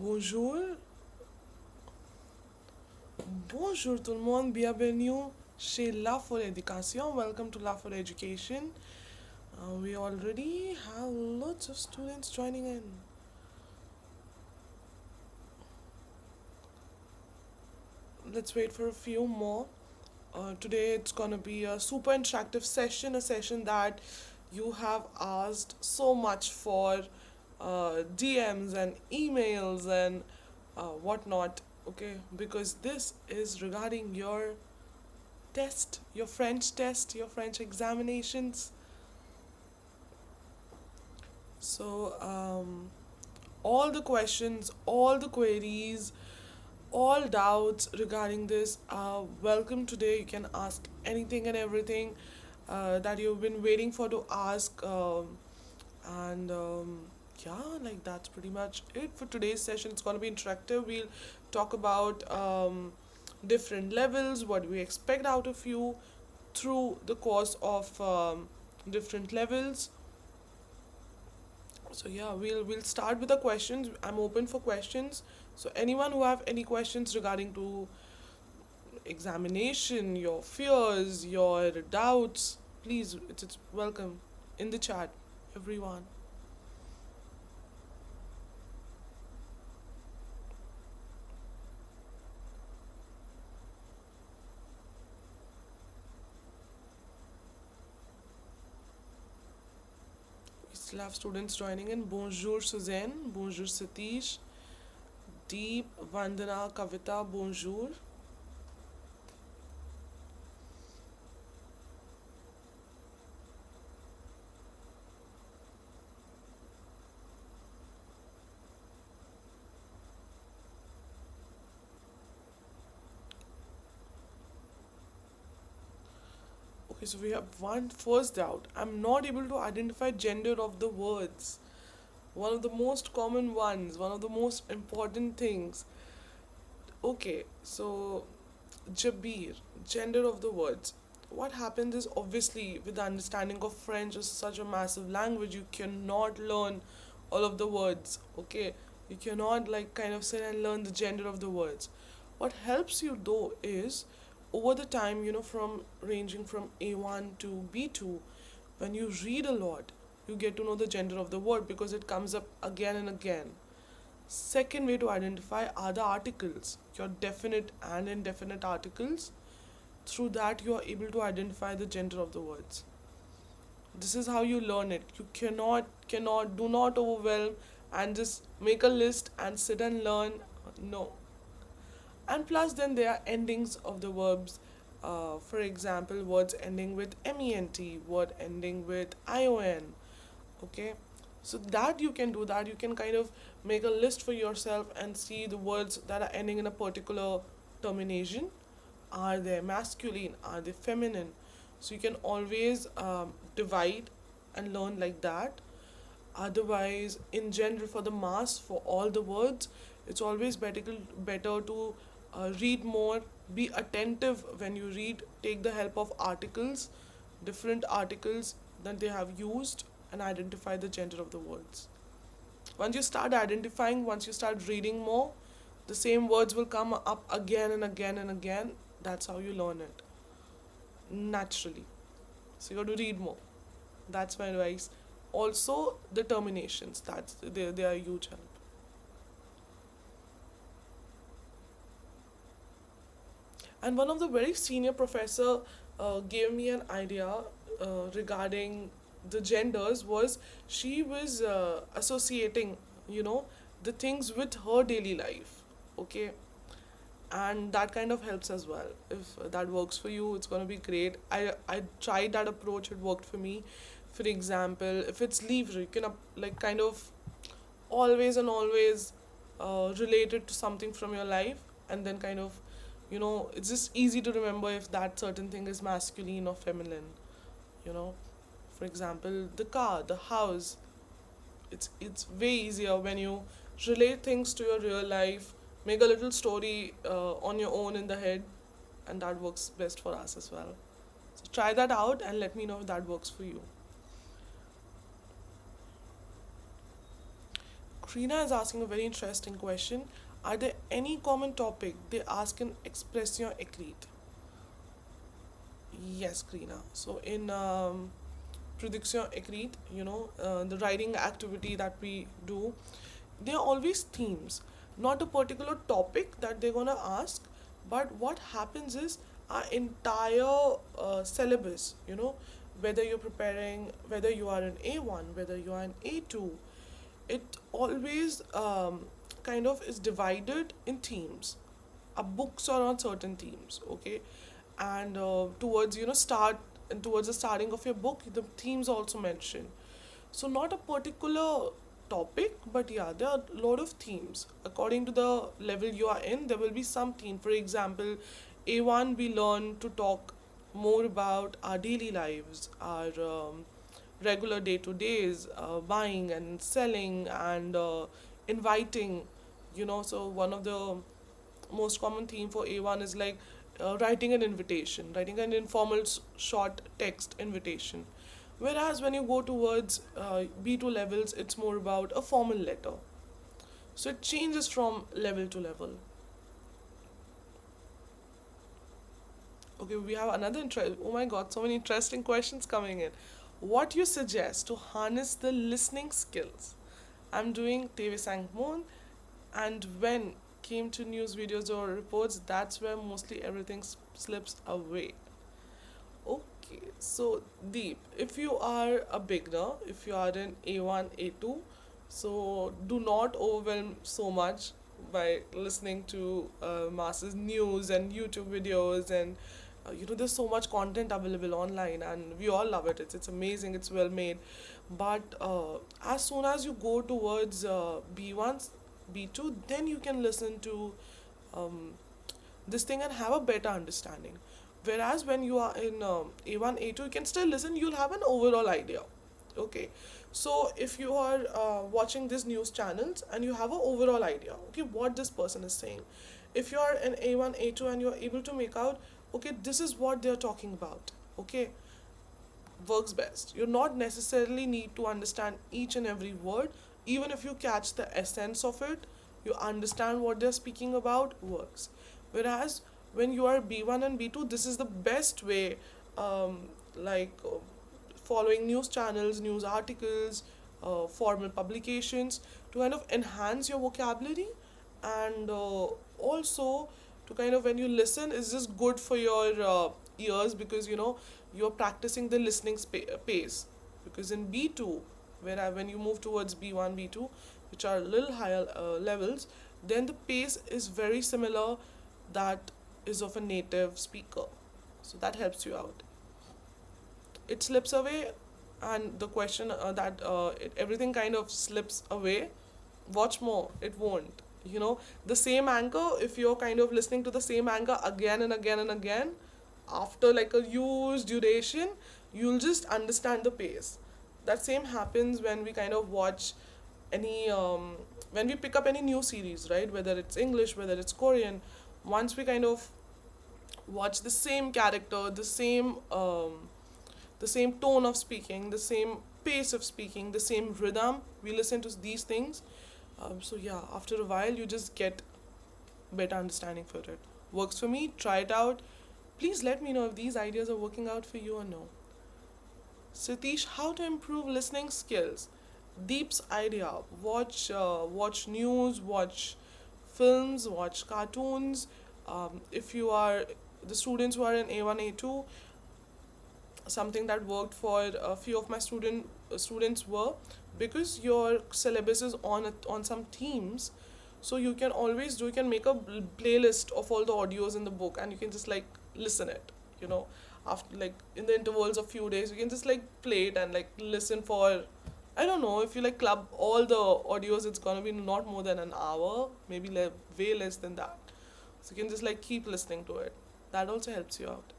Bonjour, bonjour tout le monde, bienvenue chez La for Education. Welcome to La for Education. We already have lots of students joining in. Let's wait for a few more. Today it's gonna be a super interactive session, a session that you have asked so much for, DMs and emails and whatnot. Okay, because this is regarding your test, your French examinations. So, all the questions, all the queries, all doubts regarding this are welcome today. You can ask anything and everything that you've been waiting for to ask. And Yeah, like that's pretty much it for today's session. It's going to be interactive. We'll talk about different levels, what we expect out of you through the course of different levels. So yeah, we'll start with the questions. I'm open for questions. So anyone who have any questions regarding to examination, your fears, your doubts, please, it's welcome in the chat, everyone. We still have students joining in. Bonjour Suzanne, bonjour Satish, Deep, Vandana, Kavita, bonjour. Okay, so we have one first doubt. I'm not able to identify gender of the words. One of the most common ones, one of the most important things. Okay, so Jabir, gender of the words. What happens is obviously with the understanding of French is such a massive language, you cannot learn all of the words. Okay, you cannot like kind of sit and learn the gender of the words. What helps you though is over the time, from ranging from A1 to B2, when you read a lot, you get to know the gender of the word because it comes up again and again. Second way to identify are the articles, your definite and indefinite articles. Through that, you are able to identify the gender of the words. This is how you learn it. You do not overwhelm and just make a list and sit and learn. No. And plus, then there are endings of the verbs. For example, words ending with ment, word ending with ion. Okay, so that you can do that. You can kind of make a list for yourself and see the words that are ending in a particular termination. Are they masculine? Are they feminine? So you can always divide and learn like that. Otherwise, in general, for the mass, for all the words, it's always better to read more, be attentive when you read, take the help of articles, different articles that they have used, and identify the gender of the words. Once you start identifying, once you start reading more, the same words will come up again and again and again. That's how you learn it naturally. So you got to read more. That's my advice. Also, the terminations. They are a huge help. And one of the very senior professor gave me an idea regarding the genders. Was she was associating, you know, the things with her daily life. Okay, and that kind of helps as well. If that works for you, it's going to be great. I tried that approach, it worked for me. For example, if it's lever, you can like kind of always and always relate it to something from your life, and then kind of, it's just easy to remember if that certain thing is masculine or feminine. you know for example, the car, the house. It's way easier when you relate things to your real life, make a little story on your own in the head, and that works best for us as well. So try that out and let me know if that works for you. Krina is asking a very interesting question. Are there any common topic they ask in expression écrite? Yes, Krina. So in production écrite, the writing activity that we do, there are always themes, not a particular topic that they're gonna ask, but what happens is our entire syllabus, whether you're preparing, whether you are in A1, whether you are in A2, it always kind of is divided in themes. Our books are on certain themes, okay, and towards start and towards the starting of your book, the themes also mentioned. So not a particular topic, but yeah, there are a lot of themes. According to the level you are in, there will be some theme. For example, A1 we learn to talk more about our daily lives, our regular day to days, buying and selling and inviting. So one of the most common theme for A1 is like writing an invitation, writing an informal short text invitation. Whereas when you go towards B2 levels, it's more about a formal letter. So it changes from level to level. Okay, we have another oh my god, so many interesting questions coming in. What you suggest to harness the listening skills? I'm doing TV Sangmoon, and when came to news videos or reports, that's where mostly everything slips away. Okay, so Deep, if you are a beginner, if you are in A1, A2, so do not overwhelm so much by listening to masses news and YouTube videos and there's so much content available online and we all love it. It's amazing. It's well made, but as soon as you go towards B1, B2, then you can listen to um, this thing and have a better understanding. Whereas when you are in A1, A2, you can still listen, you'll have an overall idea. Okay, so if you are watching these news channels and you have an overall idea, okay, what this person is saying. If you are in A1, A2, and you're able to make out, okay, this is what they're talking about, okay, works best. You not necessarily need to understand each and every word. Even if you catch the essence of it, you understand what they're speaking about, works. Whereas when you are B1 and B2, this is the best way, like following news channels, news articles, formal publications, to kind of enhance your vocabulary, and also to kind of, when you listen, is just good for your ears, because you're practicing the listening pace. Because in B2, when you move towards B1, B2, which are little higher levels, then the pace is very similar, that is of a native speaker. So that helps you out. It slips away, and the question that everything kind of slips away, watch more, it won't. The same anchor, if you're kind of listening to the same anchor again and again and again, after like a huge duration, you'll just understand the pace. That same happens when we kind of watch any when we pick up any new series, right? Whether it's English, whether it's Korean, once we kind of watch the same character, the same tone of speaking, the same pace of speaking, the same rhythm, we listen to these things. So yeah, after a while, you just get better understanding for it. Works for me. Try it out. Please let me know if these ideas are working out for you or no. Satish, how to improve listening skills? Deep's idea: watch news, watch films, watch cartoons. If you are the students who are in A1, A2, something that worked for a few of my students were, because your syllabus is on some themes, so you can make a playlist of all the audios in the book, and you can just like listen it, after like in the intervals of few days, you can just like play it and like listen for, I don't know, if you like club all the audios, it's gonna be not more than an hour, maybe way less than that. So you can just like keep listening to it. That also helps you out.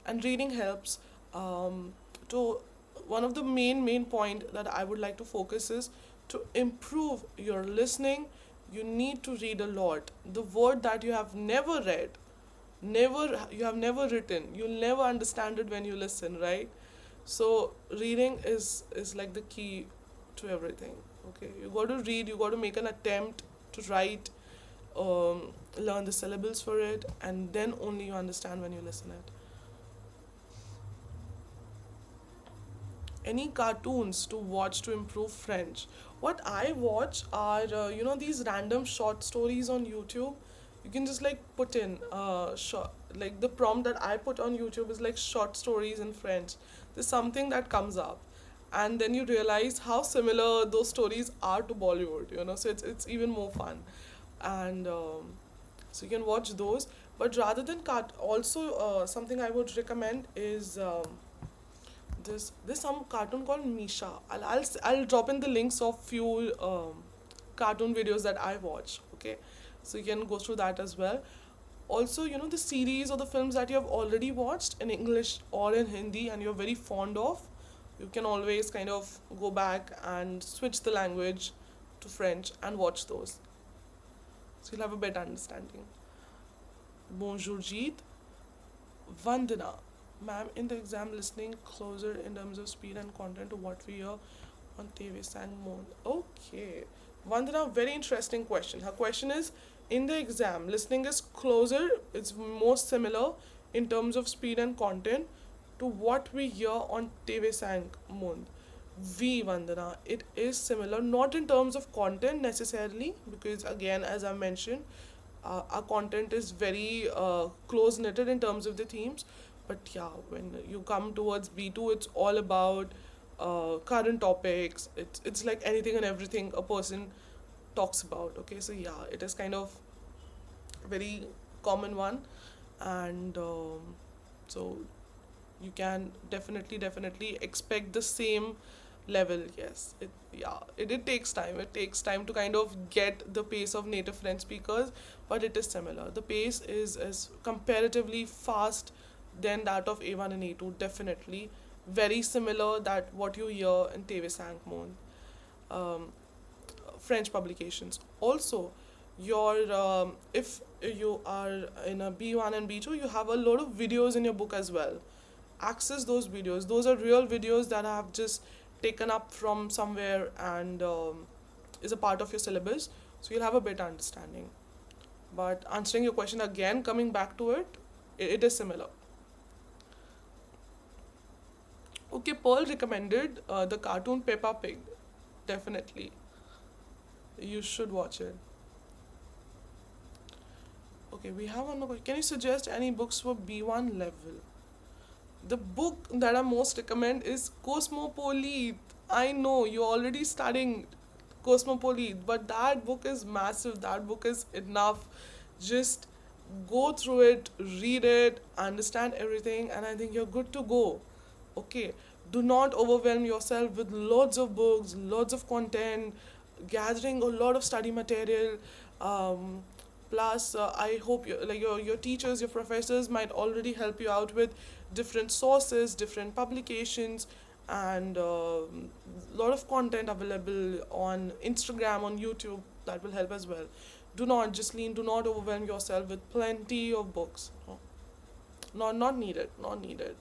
And reading helps. To one of the main point that I would like to focus is, to improve your listening, you need to read a lot. The word that you have never read, you have never written, you'll never understand it when you listen, right? So reading is like the key to everything. Okay, you got to read, you got to make an attempt to write, learn the syllables for it, and then only you understand when you listen it. Any cartoons to watch to improve French? What I watch are, these random short stories on YouTube. You can just like put in, like the prompt that I put on YouTube is like short stories in French. There's something that comes up, and then you realize how similar those stories are to Bollywood. So it's even more fun, and so you can watch those. But rather than also something I would recommend is. There's some cartoon called Misha. I'll drop in the links of few cartoon videos that I watch. Okay, so you can go through that as well. Also, the series or the films that you have already watched in English or in Hindi and you're very fond of, you can always kind of go back and switch the language to French and watch those. So you'll have a better understanding. Bonjour Jeet. Vandana, ma'am, in the exam listening closer in terms of speed and content to what we hear on TV sang moon. Okay. Vandana, very interesting question. Her question is in the exam, listening is closer, it's more similar in terms of speed and content to what we hear on TV sang moon. V Vandana, it is similar, not in terms of content necessarily, because again, as I mentioned, our content is very close knitted in terms of the themes. But yeah, when you come towards B2, it's all about current topics. It's like anything and everything a person talks about. Okay, so yeah, it is kind of very common one, and so you can definitely expect the same level. Yes, it takes time. It takes time to kind of get the pace of native French speakers, but it is similar. The pace is comparatively fast than that of A1 and A2. Definitely very similar that what you hear in TV Sank Moon. um, French publications. Also, your if you are in a B1 and B2, you have a lot of videos in your book as well. Access those videos. Those are real videos that I have just taken up from somewhere and is a part of your syllabus. So you'll have a better understanding. But answering your question again, coming back to it, it is similar. Okay, Paul recommended the cartoon Peppa Pig. Definitely, you should watch it. Okay, we have one more. Can you suggest any books for B1 level? The book that I most recommend is Cosmopolite. I know you're already studying Cosmopolite, but that book is massive. That book is enough. Just go through it, read it, understand everything, and I think you're good to go. Okay, do not overwhelm yourself with loads of books, loads of content, gathering a lot of study material. Um, Plus, I hope your teachers, your professors might already help you out with different sources, different publications, and a lot of content available on Instagram, on YouTube that will help as well. Do not, Jasleen, do not overwhelm yourself with plenty of books. No, not needed, not needed.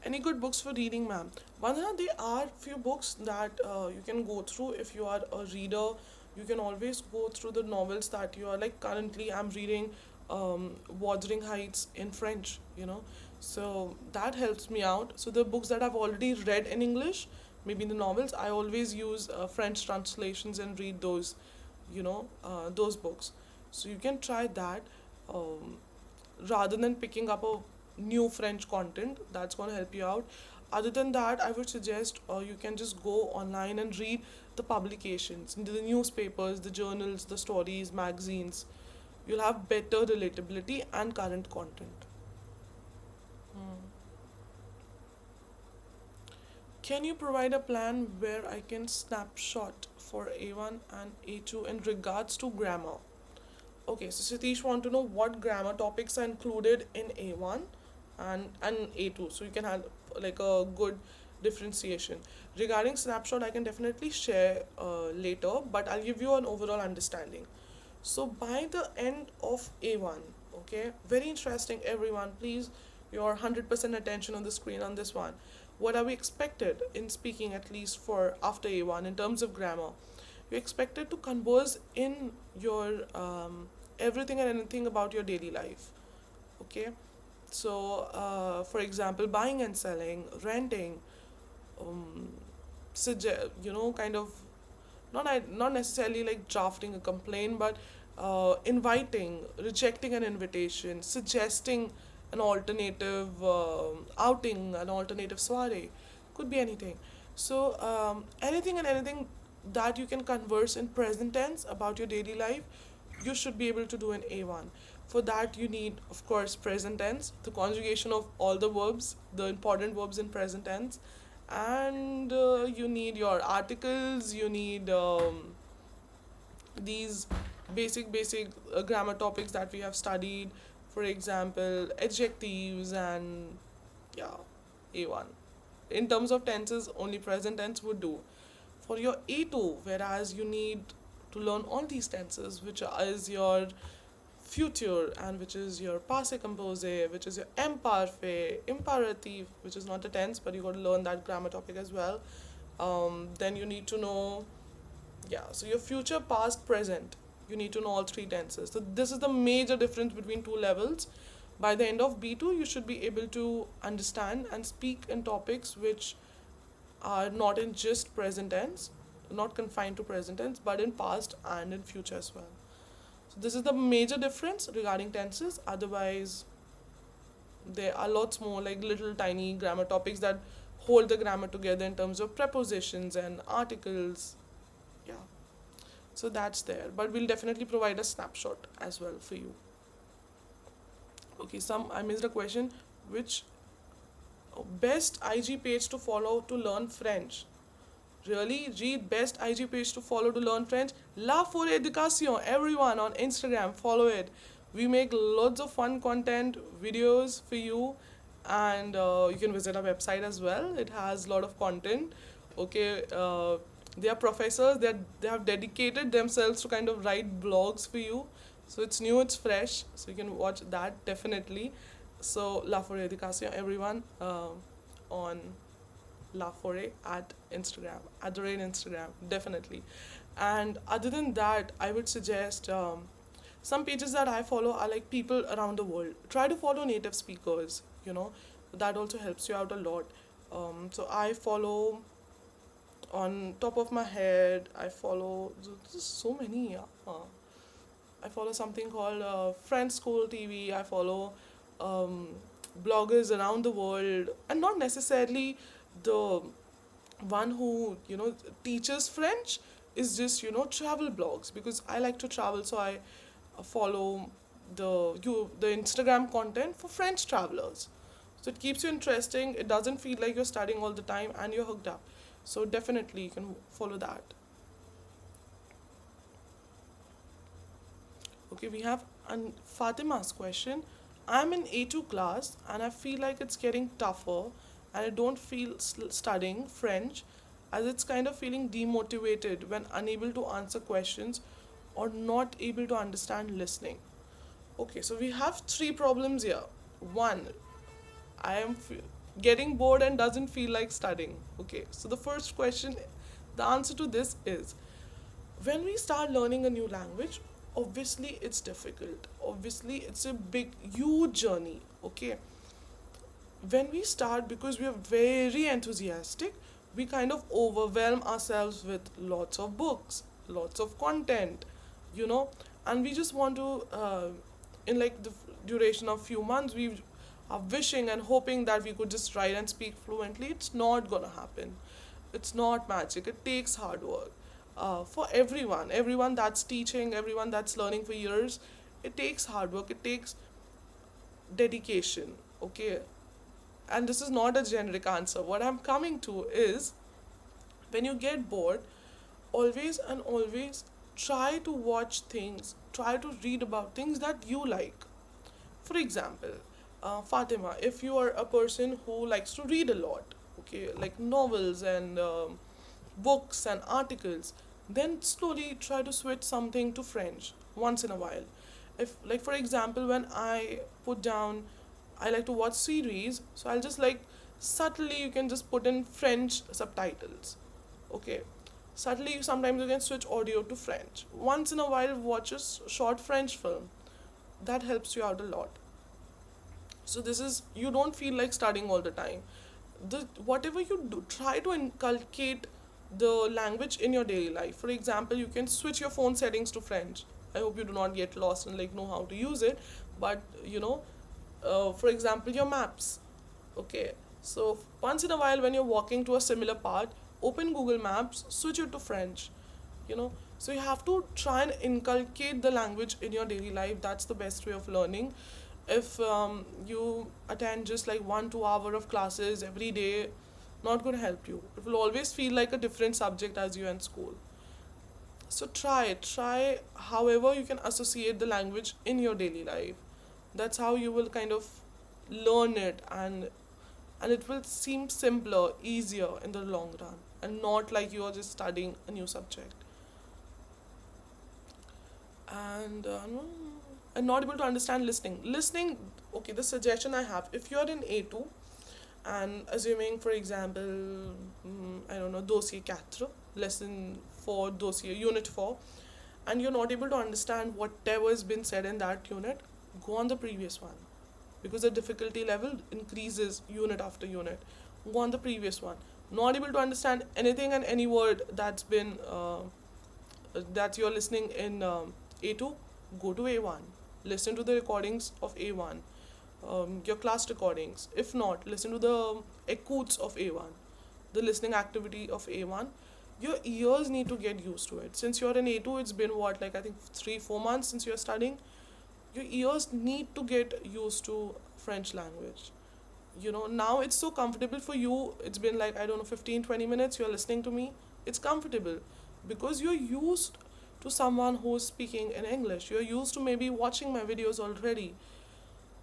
Any good books for reading, ma'am? Vandana, there are few books that you can go through if you are a reader. You can always go through the novels that you are like. Currently, I'm reading Wuthering Heights in French. So that helps me out. So the books that I've already read in English, maybe the novels, I always use French translations and read those books. So you can try that. Um, Rather than picking up a new French content, that's going to help you out. Other than that, I would suggest you can just go online and read the publications, the newspapers, the journals, the stories, magazines. You'll have better relatability and current content. Hmm. Can you provide a plan where I can snapshot for A1 and A2 in regards to grammar? Okay, so Satish want to know what grammar topics are included in A1 and A2, so you can have like a good differentiation. Regarding snapshot, I can definitely share later, but I'll give you an overall understanding. So by the end of A1, okay, very interesting, everyone. Please, your 100% attention on the screen on this one. What are we expected in speaking, at least for after A1, in terms of grammar? You're expected to converse in your everything and anything about your daily life. Okay, so for example, buying and selling, renting, um, kind of not necessarily like drafting a complaint, but inviting, rejecting an invitation, suggesting an alternative outing, an alternative soiree, could be anything. So anything and anything that you can converse in present tense about your daily life, you should be able to do in A1. For that, you need, of course, present tense, the conjugation of all the verbs, the important verbs in present tense, and you need your articles, you need these basic grammar topics that we have studied, for example, adjectives, and yeah, A1. In terms of tenses, only present tense would do. For your A2, whereas you need to learn all these tenses, which is your future, and which is your passé composé, which is your imparfait, imperative, which is not a tense, but you got to learn that grammar topic as well. Then you need to know, yeah, so your future, past, present. You need to know all three tenses. So this is the major difference between two levels. By the end of B2, you should be able to understand and speak in topics which are not in just present tense, not confined to present tense, but in past and in future as well. So this is the major difference regarding tenses. Otherwise, there are lots more like little tiny grammar topics that hold the grammar together in terms of prepositions and articles. Yeah. So that's there. But we'll definitely provide a snapshot as well for you. Okay, I missed a question. Which best IG page to follow to learn French? Really? Read best IG page to follow to learn French? La for Education. Everyone on Instagram, follow it. We make lots of fun content, videos for you, and you can visit our website as well. It has a lot of content. Okay, they are professors. They have dedicated themselves to kind of write blogs for you. So it's new, it's fresh. So you can watch that definitely. So La for Education, everyone on La Foray at Instagram, at the rate Instagram, definitely. And other than that, I would suggest some pages that I follow are like people around the world. Try to follow native speakers, that also helps you out a lot. So I follow, on top of my head, I follow, there's so many. I follow something called French School TV. I follow um, bloggers around the world, and not necessarily the one who teaches French, is just travel blogs, because I like to travel, so I follow the Instagram content for French travelers. So it keeps you interesting. It doesn't feel like you're studying all the time, and you're hooked up. So definitely you can follow that. Okay, we have Fatima's question. I'm in A2 class and I feel like it's getting tougher, and I don't feel studying French, as it's kind of feeling demotivated when unable to answer questions or not able to understand listening. Okay, so we have three problems here. One, I am getting bored and doesn't feel like studying. Okay, so the first question, the answer to this is, when we start learning a new language, obviously it's difficult. Obviously, it's a big, huge journey. Okay, when we start, because we are very enthusiastic, we kind of overwhelm ourselves with lots of books, lots of content, you know, and we just want to, in like the duration of few months, we are wishing and hoping that we could just write and speak fluently. It's not gonna happen. It's not magic. It takes hard work. For everyone that's teaching, everyone that's learning for years, it takes hard work. It takes dedication. Okay, and this is not a generic answer. What I'm coming to is, when you get bored, always and always try to watch things, try to read about things that you like. For example, Fatima, if you are a person who likes to read a lot, okay, like novels and books and articles, then slowly try to switch something to French once in a while. If, like, for example, when I put down I like to watch series, so I'll just like subtly you can just put in French subtitles. Okay. Subtly sometimes you can switch audio to French. Once in a while watch a short French film. That helps you out a lot. So this is you don't feel like studying all the time. The whatever you do, try to inculcate the language in your daily life. For example, you can switch your phone settings to French. I hope you do not get lost and like know how to use it. But for example, your maps. Okay, so once in a while when you're walking to a similar path, open Google Maps, switch it to French. So you have to try and inculcate the language in your daily life. That's the best way of learning. If you attend just like 1 2 hour of classes every day, not going to help you. It will always feel like a different subject as you in school. So try however you can associate the language in your daily life. That's how you will kind of learn it, and it will seem simpler, easier in the long run, and not like you are just studying a new subject. And not able to understand listening. Okay, the suggestion I have, if you're in A2 and assuming for example, I don't know, dossier 4, lesson 4, dossier unit 4, and you're not able to understand whatever has been said in that unit, go on the previous one, because the difficulty level increases unit after unit. Go on the previous one. Not able to understand anything and any word that's been that you're listening in A2, go to A1. Listen to the recordings of A1, your class recordings. If not, listen to the echoes of A1, the listening activity of A1. Your ears need to get used to it. Since you're in A2, it's been what, like I think 3 4 months since you're studying. Your ears need to get used to French language. Now it's so comfortable for you. It's been like, I don't know, 15 20 minutes you're listening to me. It's comfortable because you're used to someone who's speaking in English. You're used to maybe watching my videos already.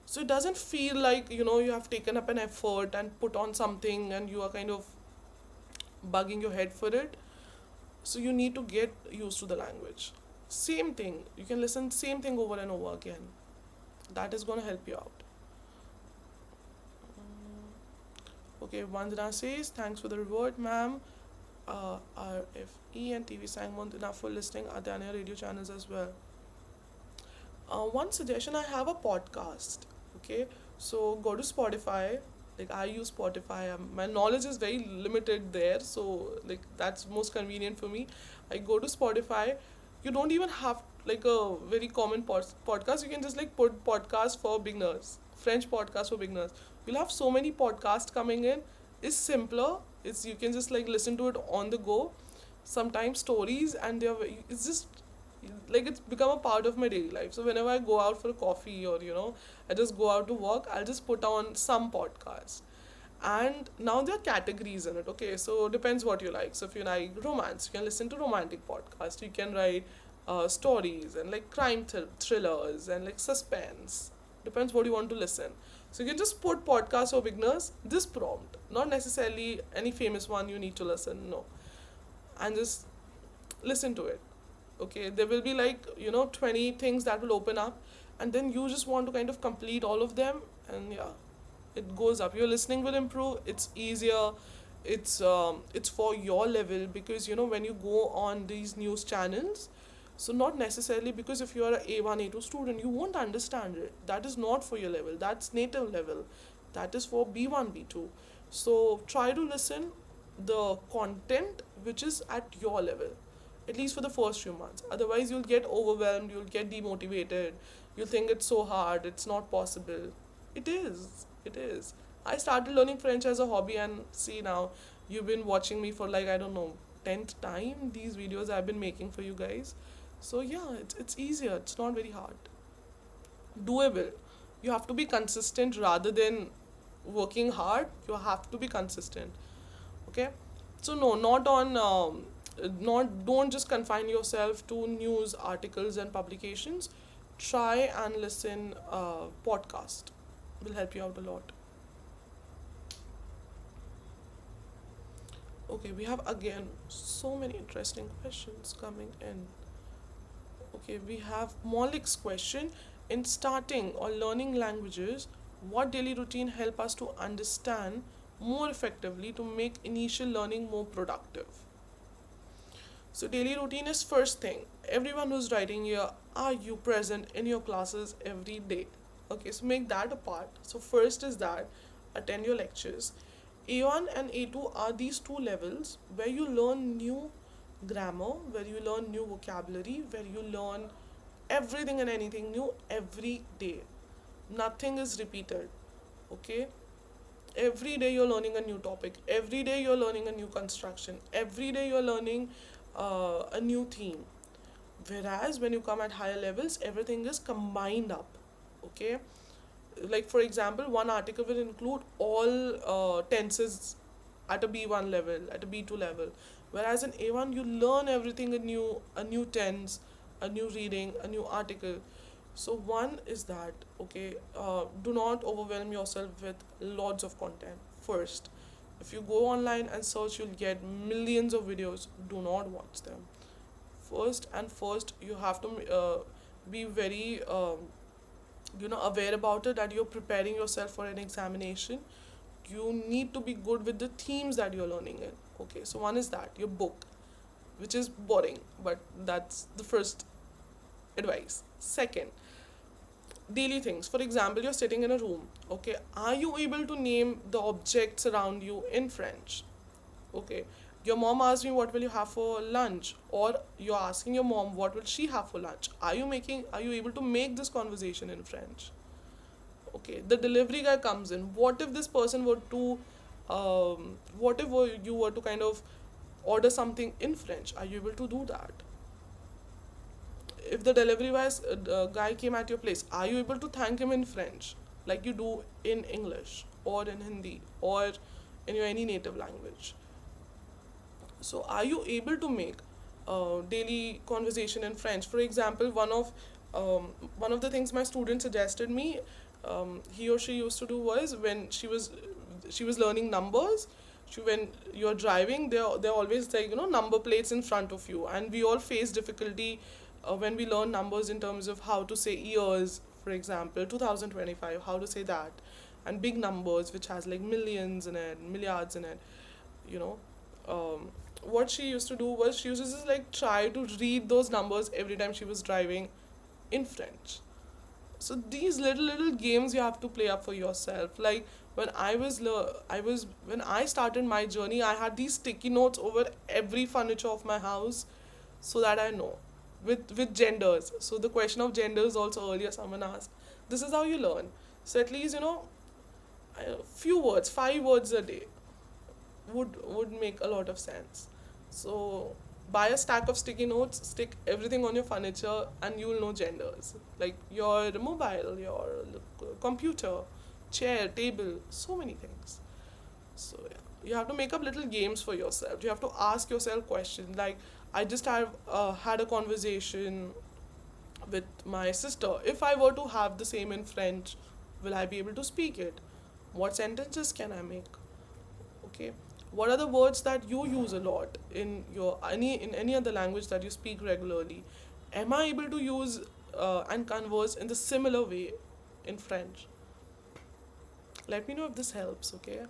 So it doesn't feel like, you have taken up an effort and put on something and you are kind of bugging your head for it. So you need to get used to the language. Same thing. You can listen same thing over and over again. That is going to help you out. Okay, Vandana says, thanks for the reward, ma'am. RFE and TV sang want enough for listening Adanya radio channels as well. One suggestion, I have a podcast. Okay, so go to Spotify. Like I use Spotify. My knowledge is very limited there, so like that's most convenient for me. I go to Spotify. You don't even have like a very common podcast. You can just like put podcast for beginners, French podcast for beginners. You'll have so many podcasts coming in. It's simpler. It's you can just like listen to it on the go. Sometimes stories, and it's just like it's become a part of my daily life. So whenever I go out for a coffee, or I just go out to work, I'll just put on some podcast. And now there are categories in it. Okay, so depends what you like. So if you like romance, you can listen to romantic podcast. You can write stories and like crime thrillers and like suspense. Depends what you want to listen. So you can just put podcast for beginners, this prompt, not necessarily any famous one you need to listen, no, and just listen to it. Okay, there will be like 20 things that will open up, and then you just want to kind of complete all of them, and yeah, it goes up. Your listening will improve. It's easier. It's for your level, because when you go on these news channels, so not necessarily, because if you are a A1 A2 student, you won't understand it. That is not for your level. That's native level. That is for B1 B2. So try to listen the content which is at your level, at least for the first few months. Otherwise you'll get overwhelmed, you'll get demotivated, you'll think it's so hard, it's not possible. It is. I started learning French as a hobby, and see now, you've been watching me for like, I don't know, 10th time these videos I've been making for you guys. So yeah, it's easier, it's not very hard. Doable. You have to be consistent rather than working hard. You have to be consistent. Okay, so no, not on not don't just confine yourself to news articles and publications. Try and listen podcast, will help you out a lot. Okay, we have again so many interesting questions coming in. Okay, we have Malik's question. In starting or learning languages, What daily routine help us to understand more effectively to make initial learning more productive? So daily routine is first thing. Everyone who's writing here, are you present in your classes every day? Okay, so make that a part. So first is that attend your lectures. A1 and A2 are these two levels where you learn new grammar, where you learn new vocabulary, where you learn everything and anything new every day. Nothing is repeated. Okay? Every day you're learning a new topic. Every day you're learning a new construction. Every day you're learning a new theme. Whereas when you come at higher levels, everything is combined up. Okay? Like for example, one article will include all tenses at a B1 level, at a B2 level. Whereas in A1, you learn everything a new tense, a new reading, a new article. So one is that, okay, do not overwhelm yourself with lots of content. First, if you go online and search, you'll get millions of videos. Do not watch them. First, you have to be very aware about it, that you're preparing yourself for an examination. You need to be good with the themes that you're learning in. Okay, so one is that your book, which is boring, but that's the first advice. Second, daily things. For example, you're sitting in a room. Okay, are you able to name the objects around you in French? Okay, your mom asks me what will you have for lunch, or you're asking your mom what will she have for lunch. Are you able to make this conversation in French? Okay, the delivery guy comes in. What if this person were to what if you were to kind of order something in French? Are you able to do that? If the guy came at your place, are you able to thank him in French like you do in English or in Hindi or in your any native language? So are you able to make daily conversation in French? For example, one of the things my student suggested me, he or she used to do was when she was learning numbers. When you're driving, they're always like number plates in front of you, and we all face difficulty when we learn numbers in terms of how to say years. For example, 2025, how to say that, and big numbers which has like millions in it, milliards in it. You know, what she used to do was she used to just like try to read those numbers every time she was driving in French. So these little games you have to play up for yourself. Like when when I started my journey, I had these sticky notes over every furniture of my house, so that I know with genders. So the question of genders also earlier someone asked. This is how you learn. So at least a few words, 5 words a day would make a lot of sense. So buy a stack of sticky notes, stick everything on your furniture, and you will know genders. Like your mobile, your computer, chair, table, so many things. So yeah, you have to make up little games for yourself. You have to ask yourself questions. Like I just have had a conversation with my sister. If I were to have the same in French, will I be able to speak it? What sentences can I make? Okay, what are the words that you use a lot in any other language that you speak regularly? Am I able to use and converse in the similar way in French? Let me know if this helps. Okay.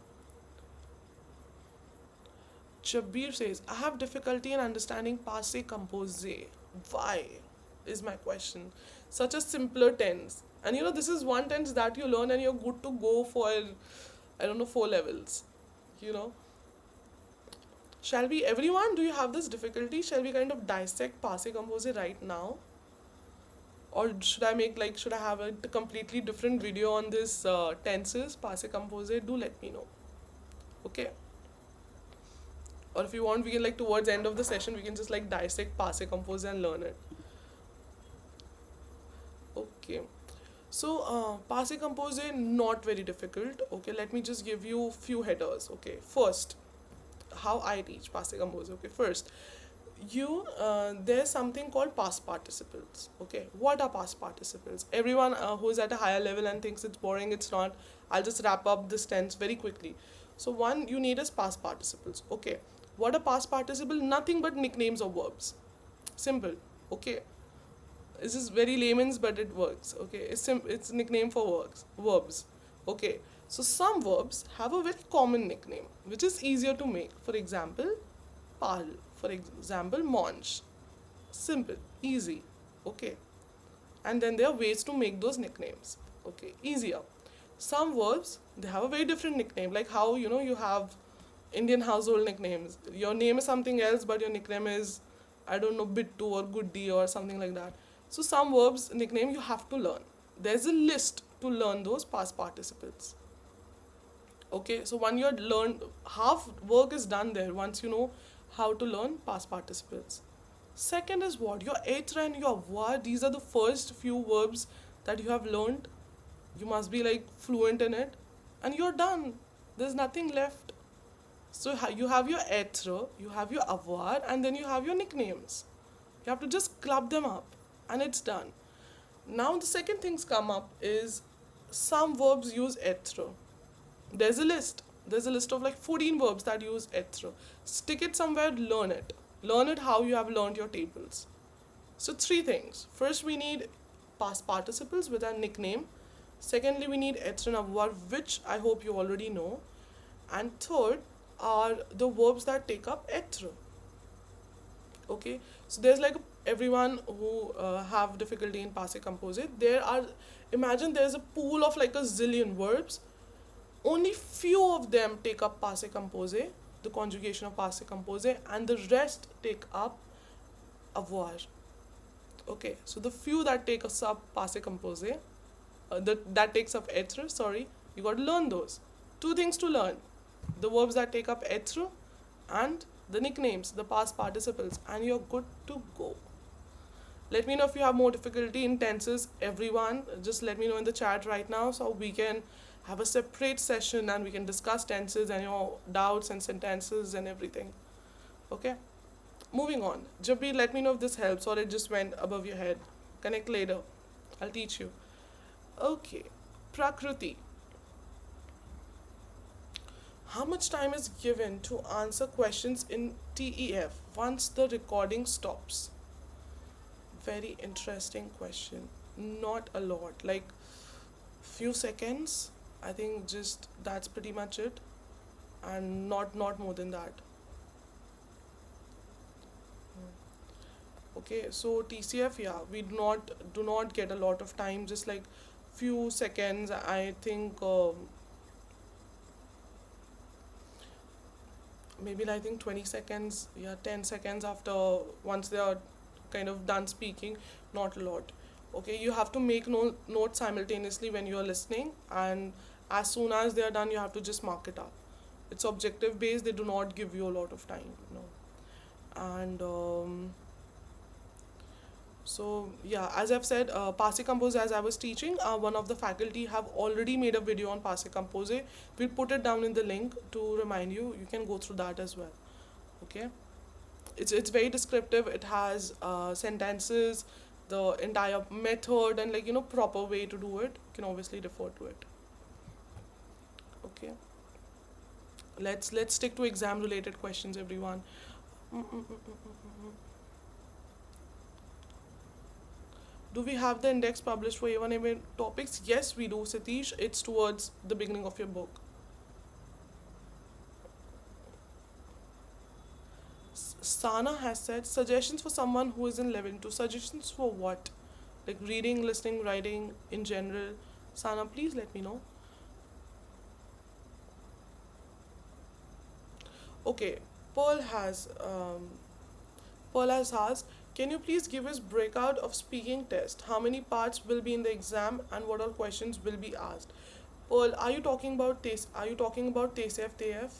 Jabir says, I have difficulty in understanding passé composé. Why? Is my question. Such a simpler tense. And this is one tense that you learn and you're good to go for, I don't know, 4 levels. You know. Shall we, everyone, do you have this difficulty? Shall we kind of dissect passé composé right now? Or should I have a completely different video on this tenses, passé composé? Do let me know. Okay. Or if you want, we can towards the end of the session, we can just dissect passé composé and learn it. Okay. So passé composé, not very difficult. Okay, let me just give you few headers. Okay, first, how I teach passé composé. Okay, first, there's something called past participles. Okay, what are past participles? Everyone who is at a higher level and thinks it's boring, it's not. I'll just wrap up this tense very quickly. So one you need is past participles. Okay, what are past participle? Nothing but nicknames of verbs. Simple. Okay, this is very layman's, but it works. Okay, it's nickname for verbs. Okay, so some verbs have a very common nickname, which is easier to make. For example, Pal. For example, Monch. Simple, easy. Okay, and then there are ways to make those nicknames. Okay, easier. Some verbs they have a very different nickname, like how you have Indian household nicknames. Your name is something else, but your nickname is, I don't know, Bittu or Goody or something like that. So some verbs nickname you have to learn. There's a list to learn those past participles. Okay, so when you're learned, half work is done there once you know how to learn past participles. Second is what? Your être and your avoir, these are the first few verbs that you have learned. You must be like fluent in it, and you're done. There's nothing left. So you have your être, you have your avoir, and then you have your nicknames. You have to just club them up, and it's done. Now the second things come up is some verbs use être. There's a list. There's a list of like 14 verbs that use être. Stick it somewhere, learn it. Learn it how you have learned your tables. So three things. First, we need past participles with our nickname. Secondly, we need être and avoir, which I hope you already know. And third are the verbs that take up être. Okay, so there's like everyone who have difficulty in passé composé. Imagine there's a pool of like a zillion verbs. Only few of them take up passé composé, the conjugation of passé composé, and the rest take up avoir. Okay, so the few that take us up passé composé, that takes up être, sorry, you got to learn those. Two things to learn: the verbs that take up être and the nicknames, the past participles, and you're good to go. Let me know if you have more difficulty in tenses, everyone. Just let me know in the chat right now so we can have a separate session and we can discuss tenses and your doubts and sentences and everything. Okay? Moving on. Jabir, let me know if this helps or it just went above your head. Connect later. I'll teach you. Okay. Prakriti. How much time is given to answer questions in TEF once the recording stops? Very interesting question. Not a lot. Like few seconds. I think just that's pretty much it. And not more than that. Okay, so TCF, yeah, we do not get a lot of time, just like few seconds. I think maybe I think 20 seconds, yeah, 10 seconds after once they are kind of done speaking, not a lot. Okay, you have to make notes simultaneously when you are listening, and as soon as they are done, you have to just mark it up. It's objective based; they do not give you a lot of time, And so yeah, as I've said, passé composé, as I was teaching, one of the faculty have already made a video on passé composé. We'll put it down in the link to remind you. You can go through that as well. Okay, it's very descriptive. It has sentences, the entire method, and like proper way to do it. You can obviously refer to it. Okay, let's stick to exam related questions, everyone. Do we have the index published for A1 topics? Yes, we do, Satish. It's towards the beginning of your book. Sana has said suggestions for someone who is in 11 2. Suggestions for what? Like reading, listening, writing in general. Sana, please let me know. Okay, Pearl has asked, can you please give us breakout of speaking test? How many parts will be in the exam and what all questions will be asked? Pearl, are you talking about TCF TF?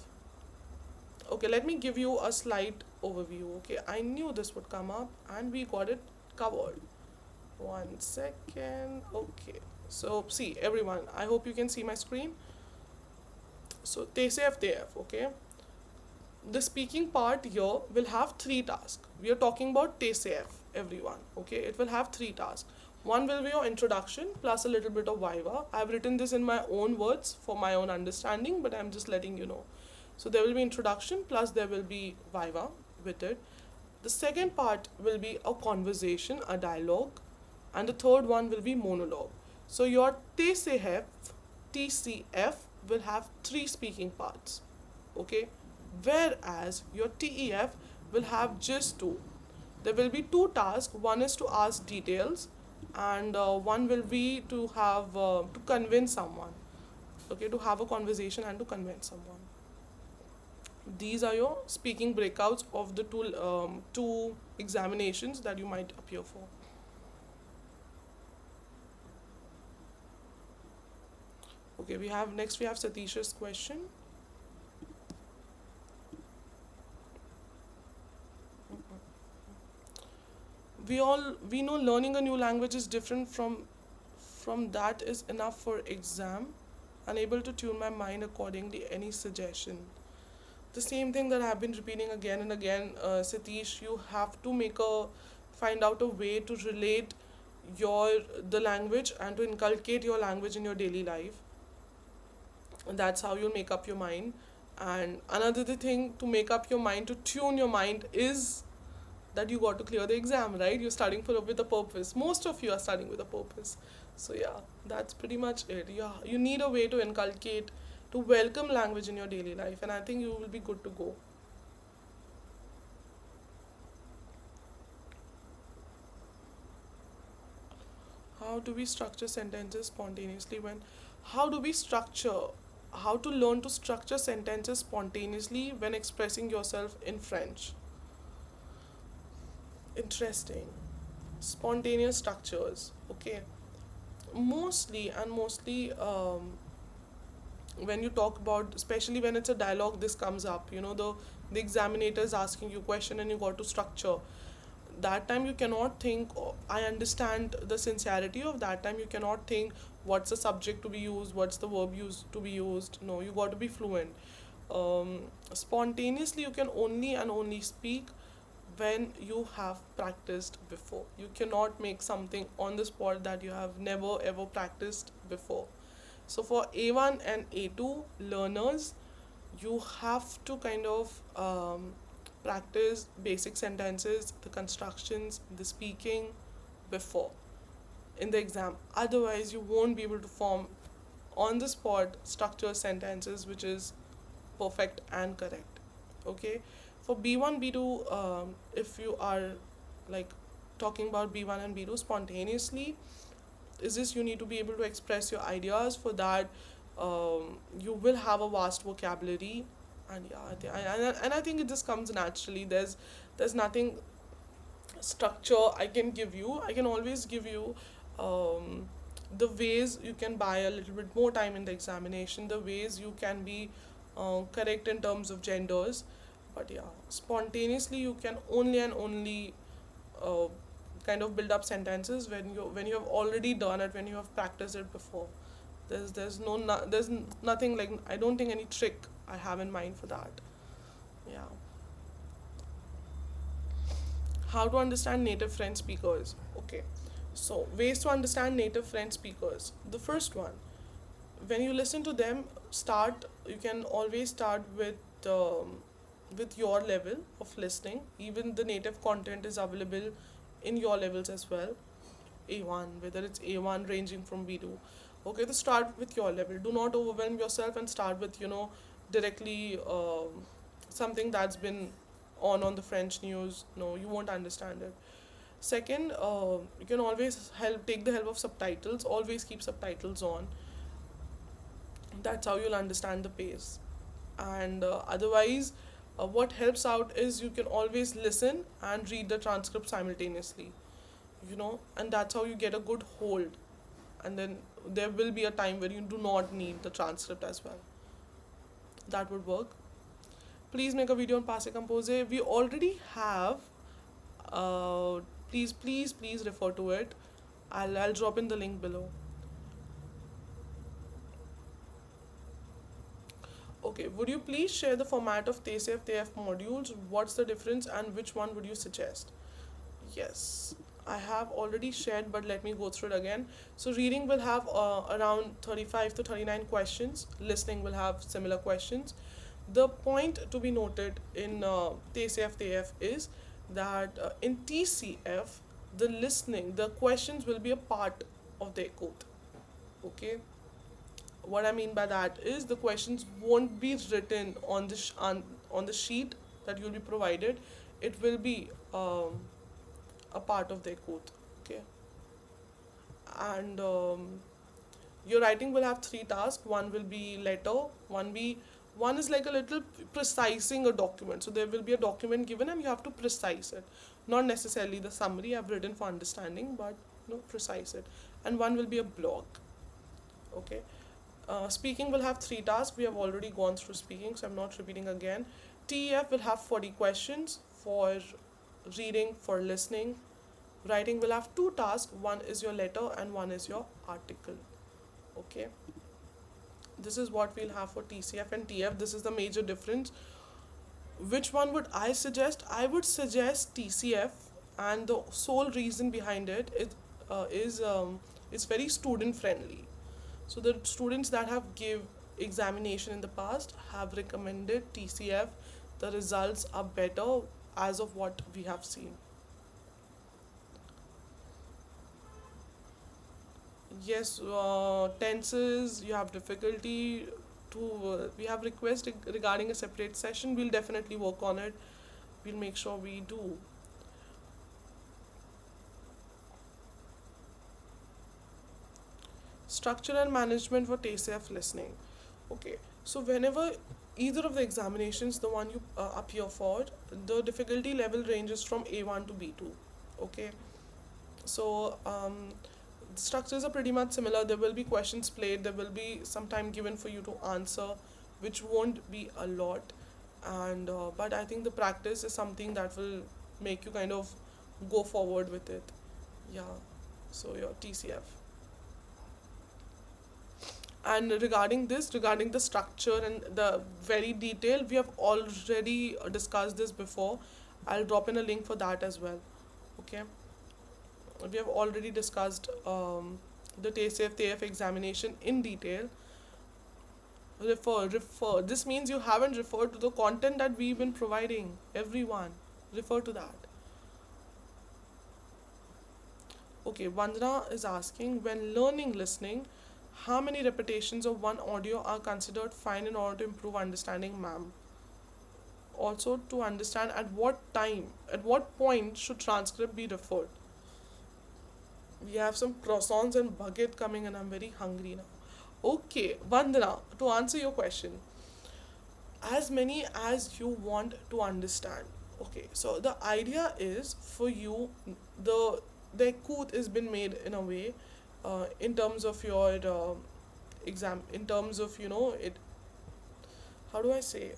Okay, let me give you a slight overview. Okay, I knew this would come up and we got it covered. 1 second. Okay, so see everyone, I hope you can see my screen. So TCF TF, okay. The speaking part here will have 3 tasks. We are talking about TCF, everyone. Okay, it will have 3 tasks. One will be your introduction plus a little bit of viva. I've written this in my own words for my own understanding, but I'm just letting you know. So there will be introduction plus there will be viva with it. The second part will be a conversation, a dialogue, and the third one will be monologue. So your TCF TCF will have three speaking parts, okay, whereas your TEF will have just two. There will be two tasks. One is to ask details, and one will be to have to convince someone, okay, to have a conversation and to convince someone. These are your speaking breakouts of the two examinations that you might appear for. Okay, we have Satish's question. We know learning a new language is different from that is enough for exam. Unable to tune my mind accordingly. Any suggestion? The same thing that I've been repeating again and again, Satish. You have to find out a way to relate your the language and to inculcate your language in your daily life. And that's how you'll make up your mind. And another thing to make up your mind, to tune your mind, is that you got to clear the exam, right? You're studying for with a purpose. Most of you are studying with a purpose. So yeah, that's pretty much it. Yeah, you need a way to inculcate, to welcome language in your daily life, and I think you will be good to go. How do we structure sentences spontaneously when? How do we structure? How to learn to structure sentences spontaneously when expressing yourself in French? Interesting. Spontaneous structures. Okay. Mostly, when you talk about, especially when it's a dialogue, this comes up. The examiner is asking you question and you got to structure. That time you cannot think, oh, I understand the sincerity of that time. You cannot think what's the subject to be used, what's the verb used to be used. No, you got to be fluent. Spontaneously, you can only and only speak when you have practiced before. You cannot make something on the spot that you have never ever practiced before. So for A1 and A2 learners, you have to kind of practice basic sentences, the constructions, the speaking before in the exam. Otherwise, you won't be able to form on the spot structured sentences which is perfect and correct. Okay, for B1 B2, if you are like talking about B1 and B2 spontaneously, is this you need to be able to express your ideas. For that, you will have a vast vocabulary, and yeah, and I think it just comes naturally. There's nothing structure I can give you. I can always give you um, the ways you can buy a little bit more time in the examination, the ways you can be correct in terms of genders. But yeah, spontaneously you can only and only uh, kind of build up sentences when you have already done it, when you have practiced it before. There's nothing like, I don't think any trick I have in mind for that. Yeah. How to understand native French speakers? Okay, so ways to understand native French speakers. The first one, when you listen to them, you can always start with your level of listening. Even the native content is available in your levels as well. A1, whether it's A1 ranging from B2. Okay, to start with your level. Do not overwhelm yourself and start with, directly something that's been on the French news. No, you won't understand it. Second, you can always take the help of subtitles. Always keep subtitles on. That's how you'll understand the pace. And otherwise, what helps out is you can always listen and read the transcript simultaneously, and that's how you get a good hold. And then there will be a time where you do not need the transcript as well. That would work. Please make a video on passé composé. We already have. uh, please refer to it. I'll drop in the link below. Okay, would you please share the format of TCF TF modules? What's the difference and which one would you suggest? Yes, I have already shared, but let me go through it again. So, reading will have around 35 to 39 questions, listening will have similar questions. The point to be noted in TCF TF is that in TCF, the questions will be a part of the code. Okay, What I mean by that is the questions won't be written on on the sheet that you'll be provided. It will be a part of the code. Okay, and your writing will have three tasks. One will be letter. One is like a little precising a document. So there will be a document given, and you have to precise it. Not necessarily the summary I've written for understanding, but precise it. And one will be a blog. Okay. Speaking will have three tasks. We have already gone through speaking, so I'm not repeating again. TEF will have 40 questions for reading, for listening. Writing will have two tasks. One is your letter and one is your article. Okay. This is what we'll have for TCF and TF. This is the major difference. Which one would I suggest? I would suggest TCF, and the sole reason behind it is it's very student friendly. So the students that have give examination in the past have recommended TCF. The results are better as of what we have seen. Yes, tenses, you have difficulty to, we have request regarding a separate session. We'll definitely work on it. We'll make sure we do. Structure and management for TCF listening. Okay, so whenever either of the examinations, the one you appear for, the difficulty level ranges from A1 to B2. Okay, so the structures are pretty much similar. There will be questions played, there will be some time given for you to answer, which won't be a lot. And but I think the practice is something that will make you kind of go forward with it. Yeah, so your TCF. And regarding the structure and the very detail, we have already discussed this before. I'll drop in a link for that as well. Okay, we have already discussed the TCF TF examination in detail. Refer. This means you haven't referred to the content that we've been providing. Everyone, refer to that. Okay, Vandana is asking, when learning listening, how many repetitions of one audio are considered fine in order to improve understanding, ma'am? Also, to understand at what point should transcript be referred? We have some croissants and baguette coming, and I'm very hungry now. Okay, Vandana, to answer your question, as many as you want to understand. Okay, so the idea is for you, the the ekut is been made in a way, in terms of your exam, in terms of it. How do I say?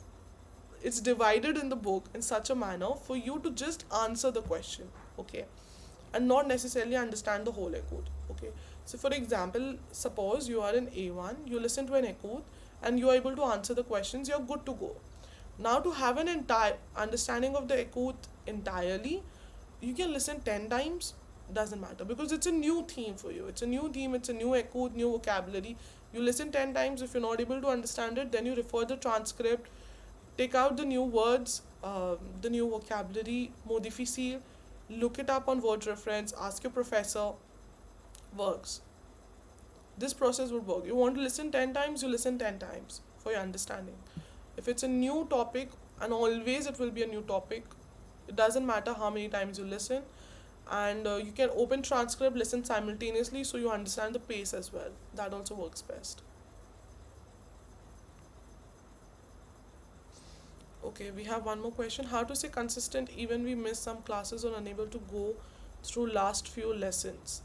It's divided in the book in such a manner for you to just answer the question. Okay, and not necessarily understand the whole ekut. Okay, so for example, suppose you are in A1, you listen to an ekut and you are able to answer the questions, you're good to go. Now, to have an entire understanding of the ekut entirely, you can listen 10 times, doesn't matter, because it's a new theme for you. It's a new theme, it's a new ekut, new vocabulary. You listen 10 times. If you're not able to understand it, then you refer the transcript, take out the new words, the new vocabulary, modify, look it up on word reference, ask your professor. Works. This process would work. You want to listen 10 times, you listen 10 times for your understanding. If it's a new topic, and always it will be a new topic, it doesn't matter how many times you listen. And you can open transcript, listen simultaneously, so you understand the pace as well. That also works best. Okay, we have one more question. How to stay consistent even we miss some classes or unable to go through last few lessons?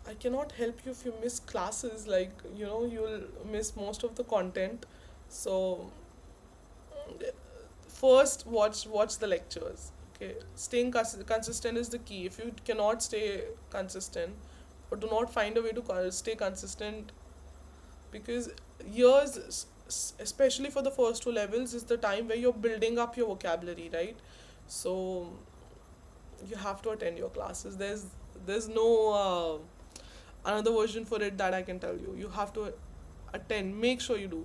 I cannot help you if you miss classes, like you'll miss most of the content. So first watch the lectures. Okay, staying consistent is the key. If you cannot stay consistent, or do not find a way to stay consistent, because years, especially for the first two levels, is the time where you're building up your vocabulary, right? So you have to attend your classes. There's no another version for it that I can tell you. You have to attend. Make sure you do.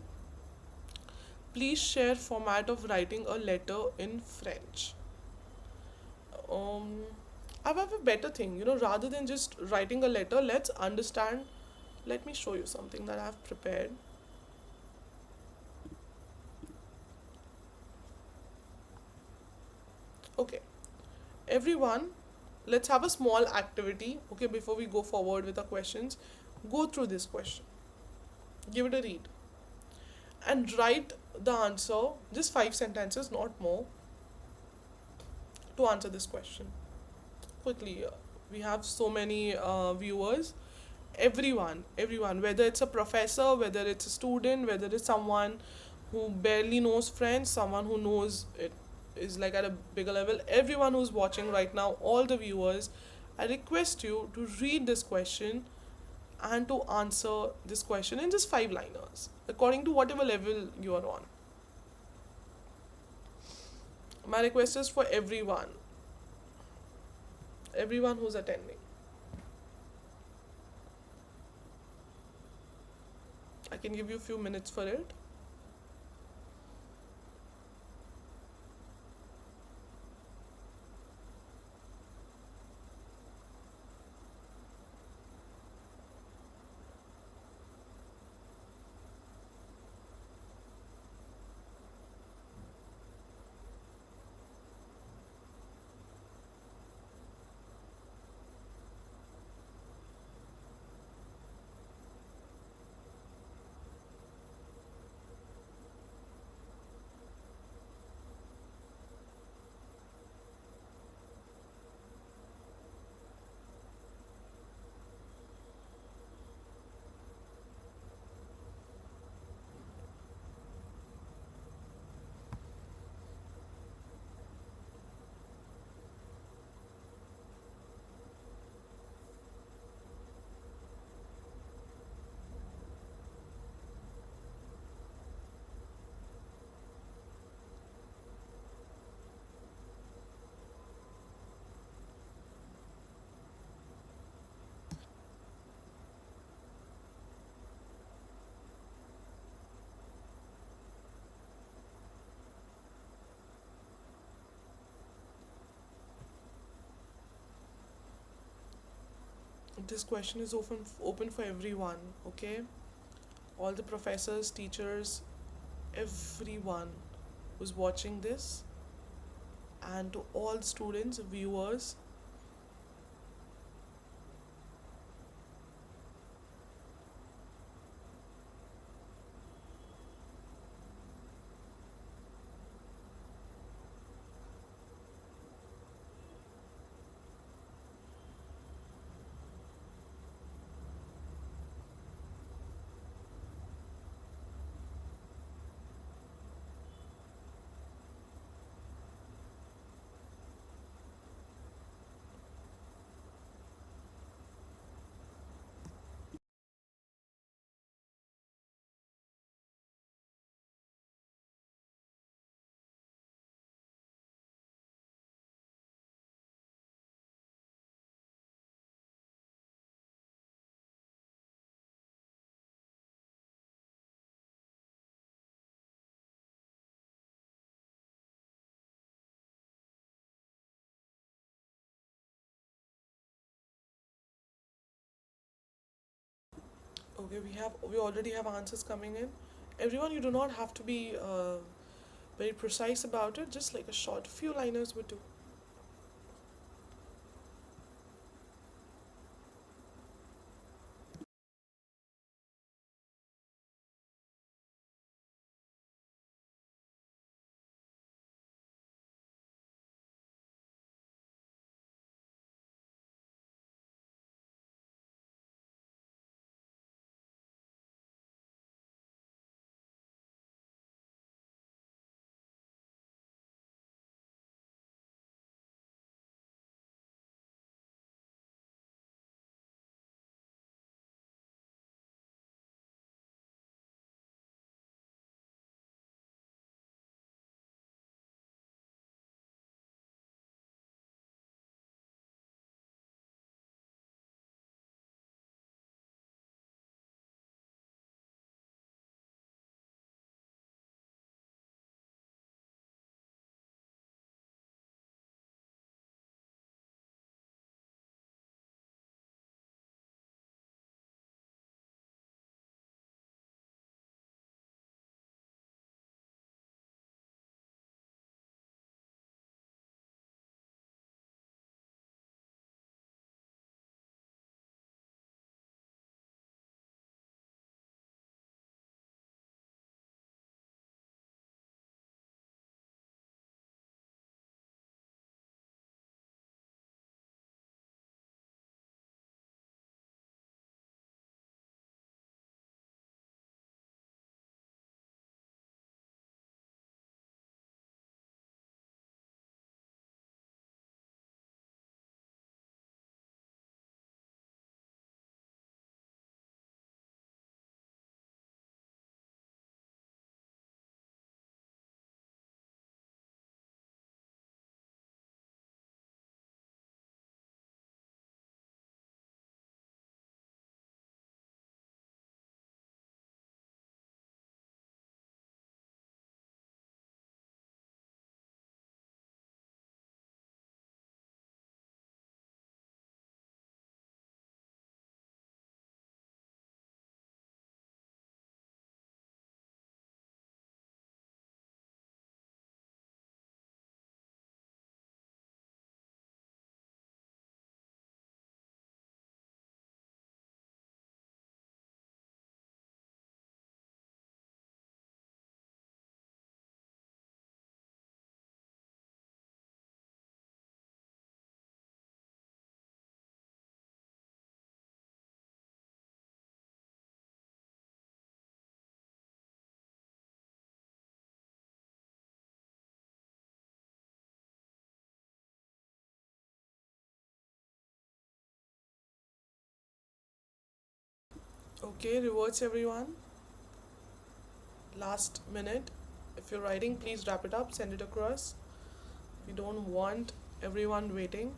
Please share format of writing a letter in French. um I have a better thing, rather than just writing a letter, let's understand Let me show you something that I've prepared. Okay, everyone, let's have a small activity. Okay, before we go forward with our questions, go through this question, give it a read, and write the answer, just 5 sentences, not more, to answer this question quickly. We have so many viewers. Everyone, whether it's a professor, whether it's a student, whether it's someone who barely knows French, someone who knows it is like at a bigger level, everyone who's watching right now, all the viewers, I request you to read this question and to answer this question in just 5 liners according to whatever level you are on. My request is for everyone who's attending. I can give you a few minutes for it. This question is open for everyone, okay? All the professors, teachers, everyone who's watching this, and to all students, viewers. Okay, we already have answers coming in. Everyone, you do not have to be very precise about it. Just like a short few liners would do. Okay, rewards everyone. Last minute. If you're writing, please wrap it up, send it across. We don't want everyone waiting.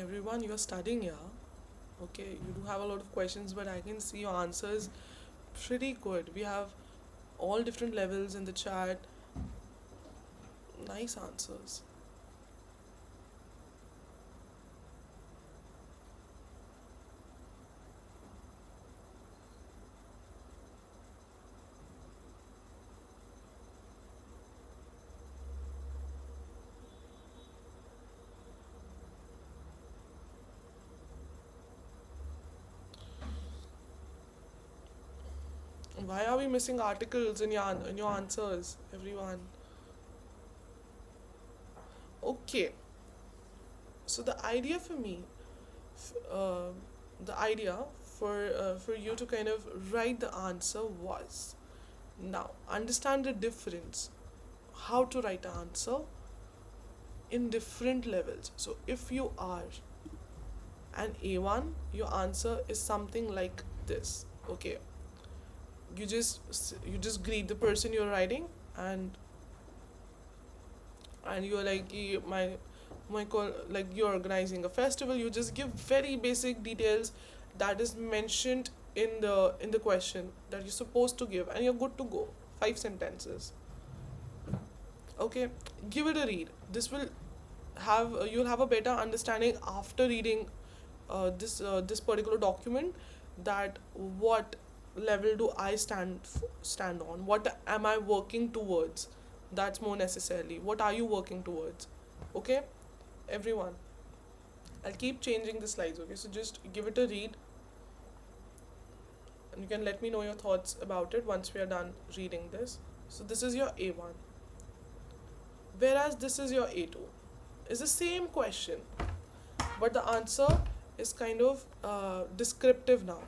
Everyone, you're studying here. Okay, you do have a lot of questions, but I can see your answers pretty good. We have all different levels in the chat. Nice answers. Why are we missing articles in your answers, everyone? Okay, so uh, the idea for you to kind of write the answer was, now understand the difference, how to write an answer in different levels. So if you are an A1, your answer is something like this. Okay, you just greet the person you're writing, and you're like, my call, like you're organizing a festival. You just give very basic details that is mentioned in the question that you're supposed to give, and you're good to go. 5 sentences. Okay, give it a read. This will have you'll have a better understanding after reading this particular document, that what level do I stand on, what am I working towards. That's more necessarily, what are you working towards. Okay, everyone, I'll keep changing the slides. Okay, so just give it a read, and you can let me know your thoughts about it once we are done reading this. So this is your A1, whereas this is your A2. It's the same question, but the answer is kind of descriptive now.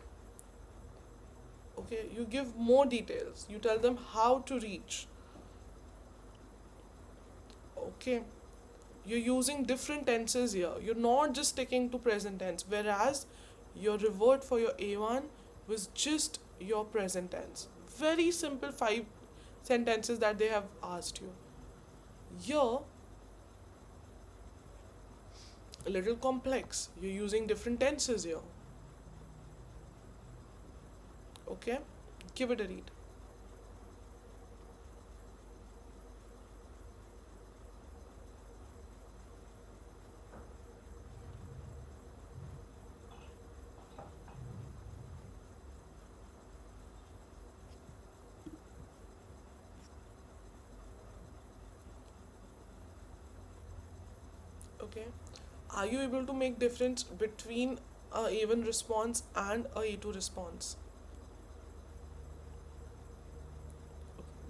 Okay, you give more details, you tell them how to reach. Okay, you're using different tenses here, you're not just sticking to present tense, whereas your revert for your A1 was just your present tense. Very simple 5 sentences that they have asked you. Here, a little complex, you're using different tenses here. Okay, give it a read. Okay, are you able to make difference between a A1 response and a A2 response?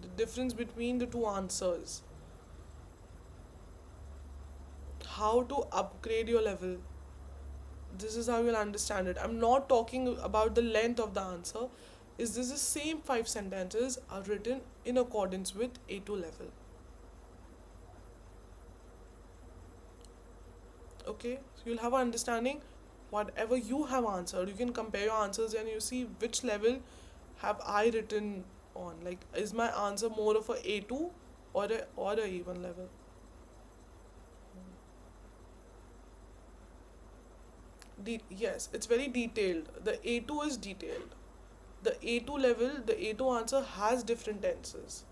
The difference between the two answers, how to upgrade your level. This is how you'll understand it. I'm not talking about the length of the answer. Is this the same 5 sentences are written in accordance with A2 level? Okay, so you'll have an understanding. Whatever you have answered, you can compare your answers and you see which level have I written on. Like, is my answer more of a A2 or a A1 level? Yes, it's very detailed. The A2 is detailed. The A2 level, the A2 answer has different tenses.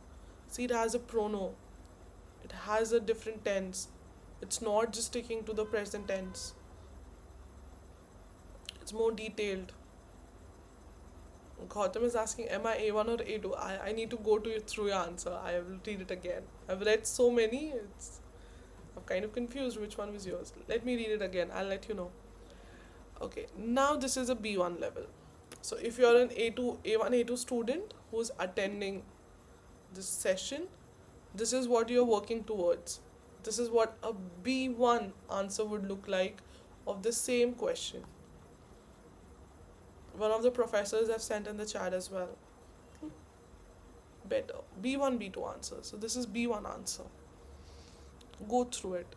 See, it has a prono, it has a different tense. It's not just sticking to the present tense. It's more detailed. Gautam is asking, am I A1 or A2? I need to go to you through your answer. I will read it again. I've read so many, I'm kind of confused which one was yours. Let me read it again. I'll let you know. Okay, now this is a B1 level. So if you're an A2, A1, A2 student who's attending this session, this is what you're working towards. This is what a B1 answer would look like of the same question. One of the professors have sent in the chat as well. Better. B1, B2 answer. So this is B1 answer. Go through it.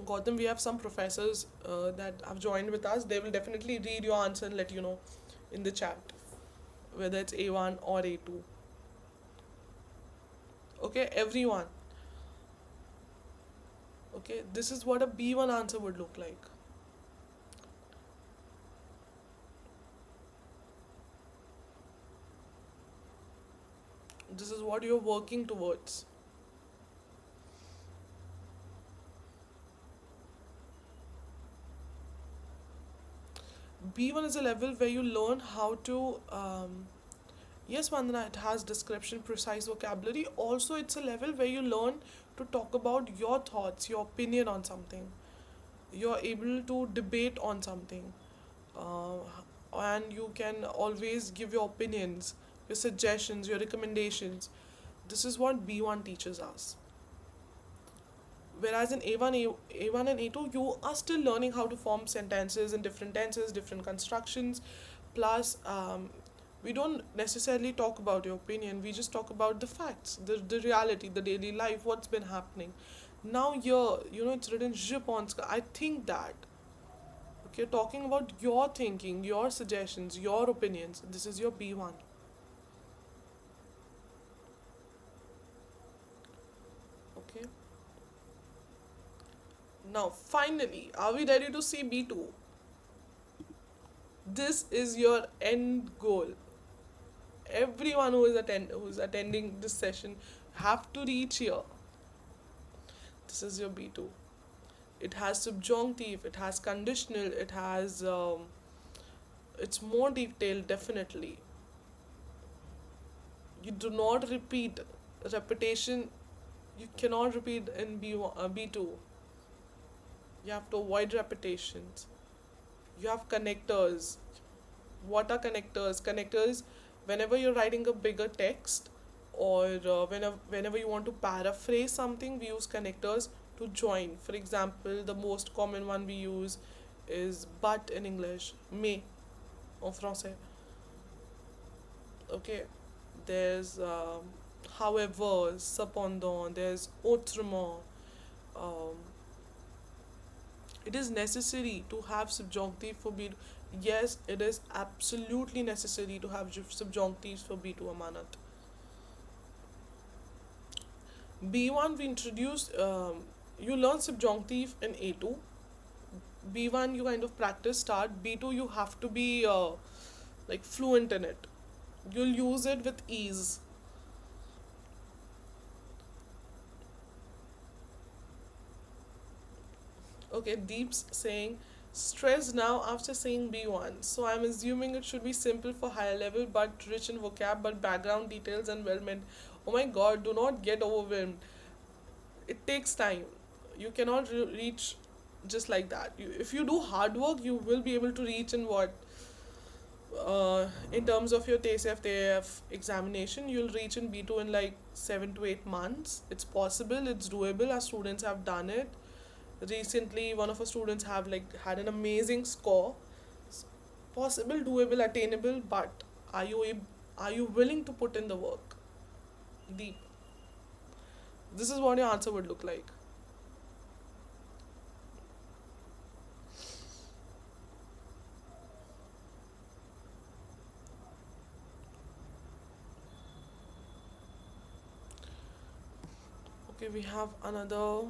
Gautam, we have some professors that have joined with us. They will definitely read your answer and let you know in the chat whether it's A1 or A2. Okay, everyone. Okay, this is what a B1 answer would look like. This is what you're working towards. B1 is a level where you learn how to, yes, Vandana, it has description, precise vocabulary. Also, it's a level where you learn to talk about your thoughts, your opinion on something. You're able to debate on something. Uh, and you can always give your opinions, your suggestions, your recommendations. This is what B1 teaches us. Whereas in A1 and A2, you are still learning how to form sentences in different tenses, different constructions. Plus, we don't necessarily talk about your opinion, we just talk about the facts, the reality, the daily life, what's been happening. Now, here, it's written, Je pense que, I think that. Okay, talking about your thinking, your suggestions, your opinions. This is your B1. Okay. Now, finally, are we ready to see B2? This is your end goal. Everyone who's attending this session have to reach here. This is your B2. It has subjunctive, it has conditional, it has it's more detailed, definitely. You do not repeat. Repetition, you cannot repeat in B2. You have to avoid repetitions. You have connectors. What are connectors? Connectors, whenever you're writing a bigger text, or whenever you want to paraphrase something, we use connectors to join. For example, the most common one we use is but in English, mais en français. Okay, there's however, cependant, there's autrement. Um, it is necessary to have subjunctive for B2. Yes, it is absolutely necessary to have subjunctives for B2, Amanat. B1 we introduced, you learn subjunctive in A2. B1 you kind of practice start. B2 you have to be like fluent in it. You'll use it with ease. Okay, Deep's saying stress now after saying B1. So I'm assuming it should be simple for higher level but rich in vocab but background details and well meant. Oh my god, do not get overwhelmed. It takes time. You cannot reach just like that. If you do hard work, you will be able to reach in what? In terms of your TCF examination, you'll reach in B2 in like 7 to 8 months. It's possible, it's doable. Our students have done it. Recently, one of our students have like had an amazing score. It's possible, doable, attainable, but are you willing to put in the work? Deep. This is what your answer would look like. Okay, we have another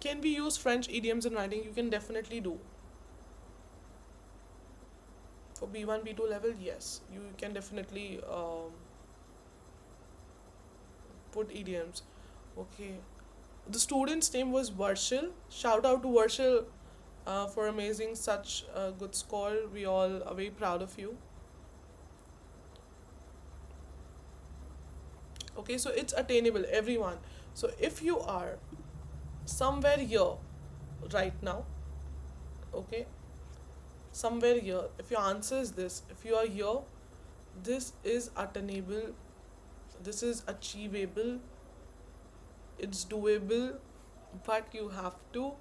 Can we use French idioms in writing? You can definitely do. For B1, B2 level, yes, you can definitely put idioms. Okay. The student's name was Varshil. Shout out to Varshil for amazing such a good score. We all are very proud of you. Okay, so it's attainable, everyone. So if you are somewhere here right now, okay, somewhere here, if your answer is this, if you are here, this is attainable, this is achievable, it's doable, but you have to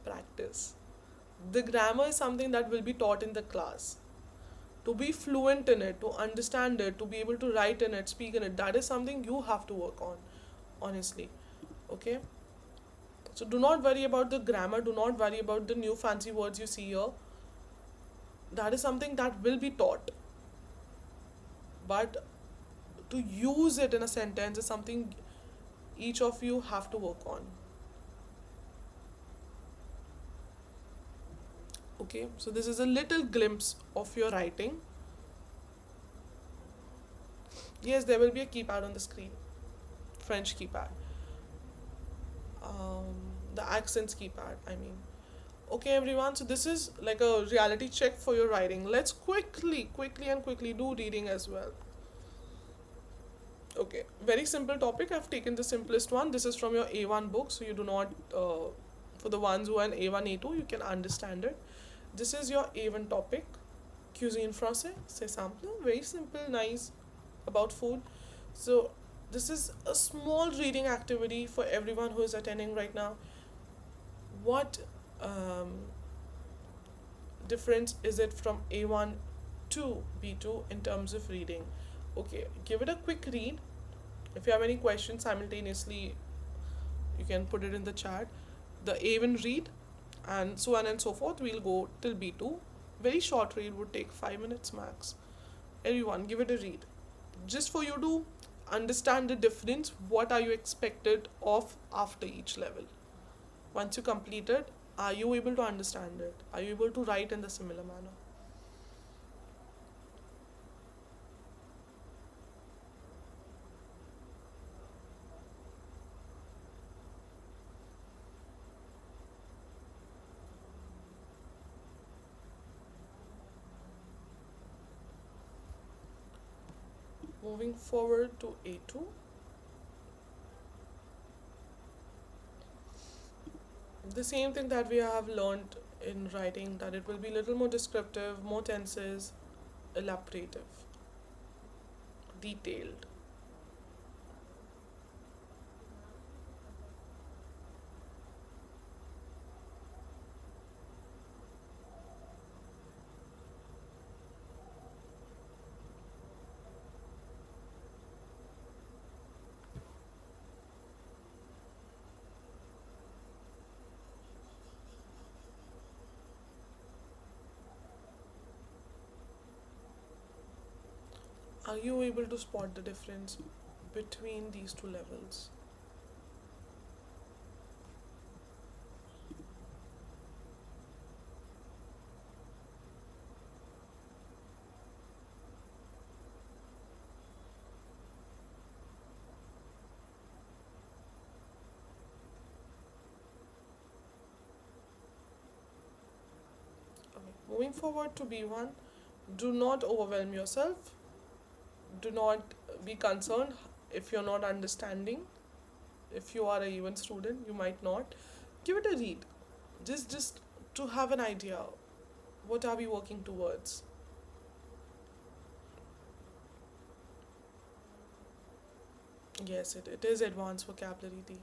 practice. The grammar is something that will be taught in the class. To be fluent in it, to understand it, to be able to write in it, speak in it, that is something you have to work on, honestly. Okay? So do not worry about the grammar, do not worry about the new fancy words you see here. That is something that will be taught. But to use it in a sentence is something each of you have to work on. Okay, so this is a little glimpse of your writing. Yes, there will be a keypad on the screen, French keypad, um, the accents keypad, I mean. Okay, everyone, so this is like a reality check for your writing. Let's quickly do reading as well. Okay, very simple topic. I've taken the simplest one. This is from your A1 book, so you do not, for the ones who are in A1, A2, you can understand it. This is your A1 topic, cuisine français, c'est simple, very simple, nice, about food. So, this is a small reading activity for everyone who is attending right now. What difference is it from A1 to B2 in terms of reading? Okay, give it a quick read. If you have any questions simultaneously, you can put it in the chat. The A1 read and so on and so forth. We'll go till B2. Very short read, would take 5 minutes max. Everyone, give it a read. Just for you to understand the difference, what are you expected of after each level? Once you complete it, are you able to understand it? Are you able to write in the similar manner? Moving forward to A2. The same thing that we have learned in writing, that it will be a little more descriptive, more tenses, elaborative, detailed. Are you able to spot the difference between these two levels? Okay. Moving forward to B1, do not overwhelm yourself. Do not be concerned if you're not understanding. If you are a even student, you might not. Give it a read. Just to have an idea. What are we working towards? Yes, it is advanced vocabulary deep.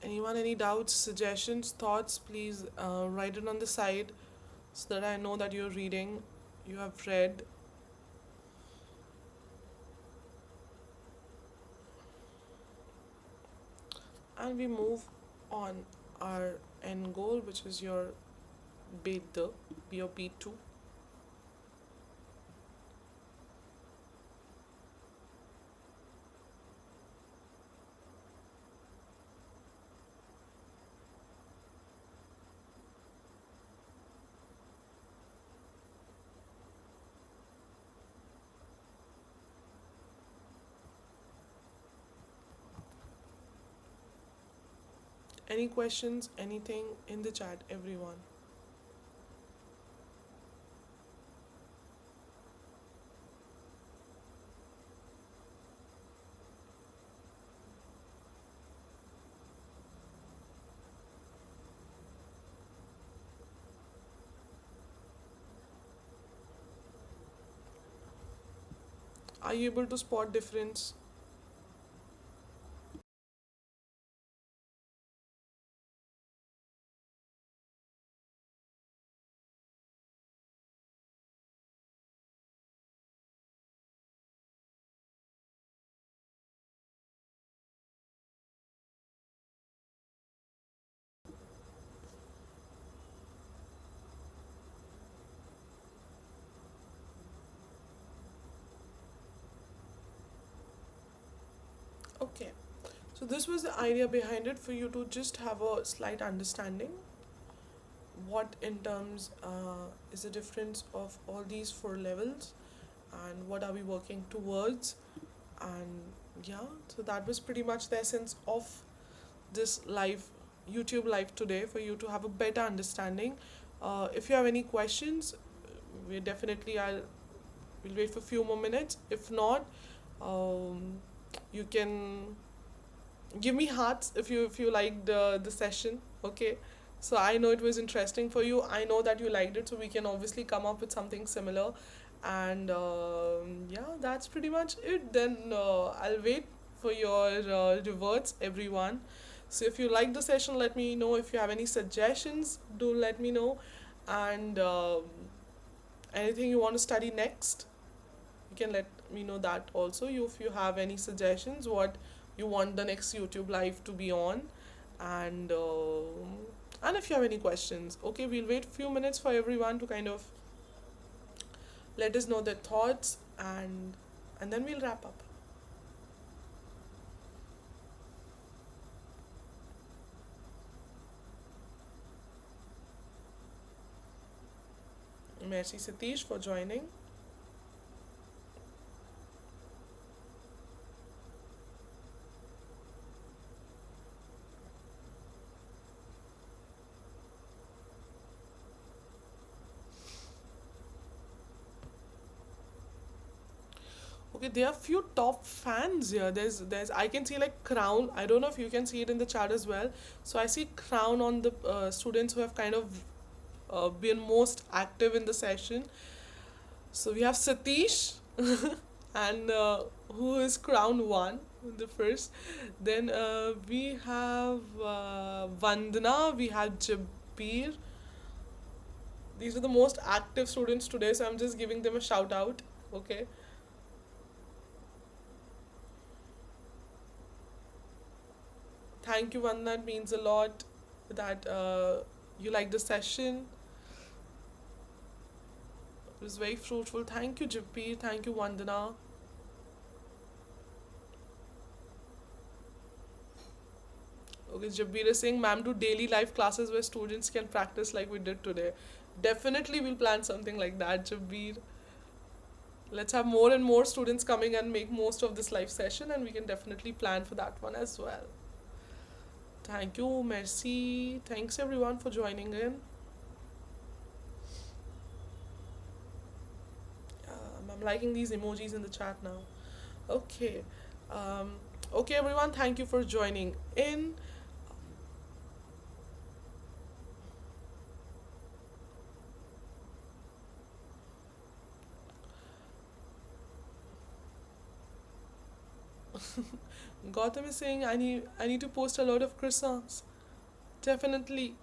Anyone, any doubts, suggestions, thoughts, please write it on the side so that I know that you're reading, you have read. and we move on our end goal, which is your beat the your beat 2. Any questions, anything in the chat, everyone? Are you able to spot difference? Okay. So this was the idea behind it, for you to just have a slight understanding what in terms is the difference of all these four levels, and what are we working towards. And yeah, so that was pretty much the essence of this live YouTube live today, for you to have a better understanding. If you have any questions, we definitely I'll we'll wait for a few more minutes. If not, um, you can give me hearts if you liked the session. Okay, so I know it was interesting for you, I know that you liked it, so we can obviously come up with something similar. And yeah, that's pretty much it. Then I'll wait for your rewards, everyone. So if you like the session, let me know. If you have any suggestions, do let me know. And anything you want to study next, you can let me know that also. You, if you have any suggestions, what you want the next YouTube live to be on. And and if you have any questions, okay, we'll wait a few minutes for everyone to kind of let us know their thoughts. And then we'll wrap up. Merci Satish for joining. Okay, there are few top fans here. There's I can see like Crown. I don't know if you can see it in the chat as well. So I see Crown on the students who have kind of been most active in the session. So we have Satish, and who is Crown one, the first. Then we have Vandana. We have Jabir. These are the most active students today, so I'm just giving them a shout out. Okay. Thank you, Vandana. It means a lot that you like the session. It was very fruitful. Thank you, Jabir. Thank you, Vandana. Okay, Jabir is saying, ma'am, do daily life classes where students can practice like we did today. Definitely, we'll plan something like that, Jabir. Let's have more and more students coming and make most of this live session, and we can definitely plan for that one as well. Thank you, merci. Thanks everyone for joining in. I'm liking these emojis in the chat now. Okay. Um, okay, everyone, thank you for joining in. Gautam is saying I need to post a lot of croissants. Definitely.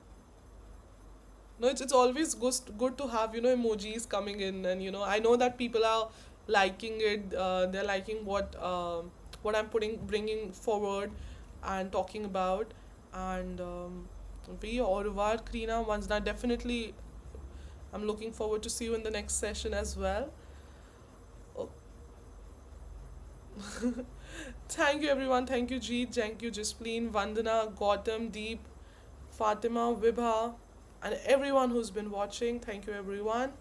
No, it's always good to have, emojis coming in. And I know that people are liking it. They're liking what I'm bringing forward. and talking about. And we au revoir, Krina, Vanjana. Definitely, I'm looking forward to see you in the next session as well. Oh, thank you, everyone. Thank you, Jeet. Thank you, Jaspleen, Vandana, Gautam, Deep, Fatima, Vibha, and everyone who's been watching. Thank you, everyone.